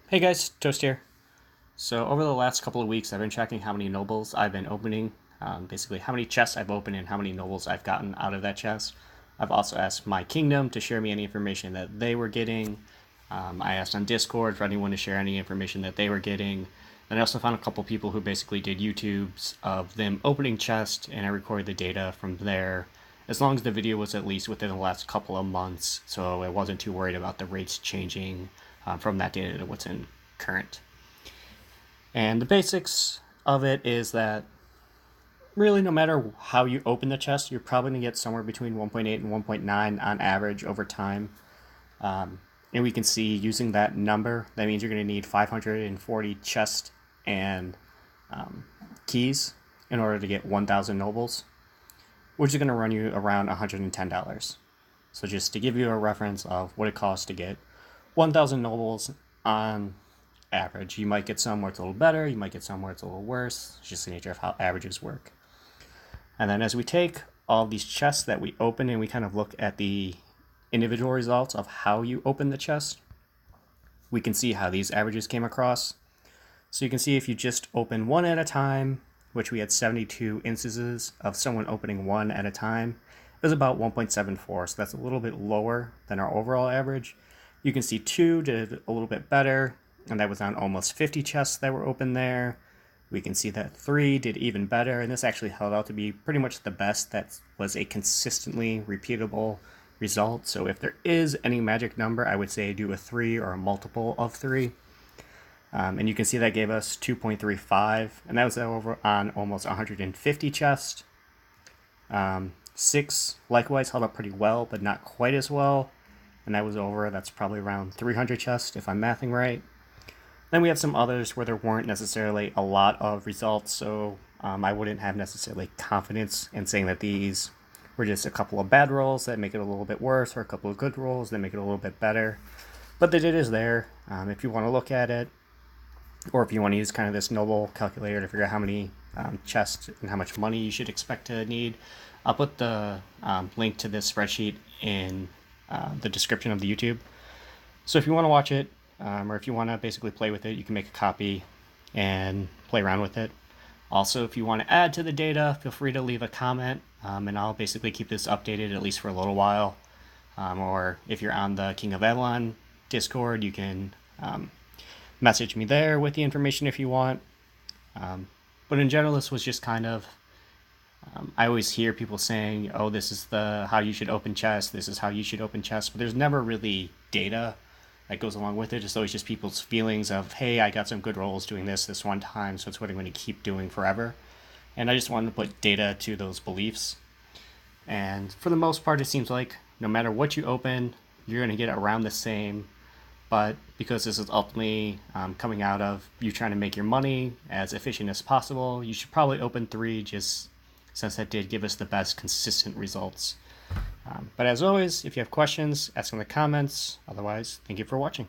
Hey guys, Toast here. So over the last couple of weeks, I've been tracking how many nobles I've been opening, basically how many chests I've opened and how many nobles I've gotten out of that chest. I've also asked my kingdom to share me any information that they were getting. I asked on Discord for anyone to share any information that they were getting. And I also found a couple people who basically did YouTubes of them opening chests, and I recorded the data from there, as long as the video was at least within the last couple of months, so I wasn't too worried about the rates changing from that data to what's in current. And the basics of it is that really no matter how you open the chest, you're probably going to get somewhere between 1.8 and 1.9 on average over time. And we can see using that number, that means you're going to need 540 chests and keys in order to get 1,000 nobles, which is going to run you around $110. So just to give you a reference of what it costs to get 1,000 nobles on average. You might get some where it's a little better, you might get some where it's a little worse. It's just the nature of how averages work. And then as we take all these chests that we open and we kind of look at the individual results of how you open the chest, we can see how these averages came across. So you can see if you just open one at a time, which we had 72 instances of someone opening one at a time, it was about 1.74, so that's a little bit lower than our overall average. You can see 2 did a little bit better, and that was on almost 50 chests that were open there. We can see that 3 did even better, and this actually held out to be pretty much the best. That was a consistently repeatable result. So if there is any magic number, I would say do a 3 or a multiple of 3. And you can see that gave us 2.35, and that was over on almost 150 chests. 6 likewise held up pretty well, but not quite as well, and that was over, that's probably around 300 chests if I'm mathing right. Then we have some others where there weren't necessarily a lot of results, so I wouldn't have necessarily confidence in saying that these were just a couple of bad rolls that make it a little bit worse, or a couple of good rolls that make it a little bit better. But the data is there if you want to look at it, or if you want to use kind of this noble calculator to figure out how many chests and how much money you should expect to need. I'll put the link to this spreadsheet in the description of the YouTube. So if you want to watch it, or if you want to basically play with it, you can make a copy and play around with it. Also, if you want to add to the data, feel free to leave a comment, and I'll basically keep this updated at least for a little while. Or if you're on the King of Avalon Discord, you can message me there with the information if you want. But in general, this was just kind of, I always hear people saying, oh, this is how you should open chests, this is how you should open chests, but there's never really data that goes along with it. It's always just people's feelings of, hey, I got some good rolls doing this one time, so it's what I'm going to keep doing forever. And I just wanted to put data to those beliefs. And for the most part, it seems like no matter what you open, you're going to get around the same. But because this is ultimately coming out of you trying to make your money as efficient as possible, you should probably open 3, just since that did give us the best consistent results. But as always, if you have questions, ask in the comments. Otherwise, thank you for watching.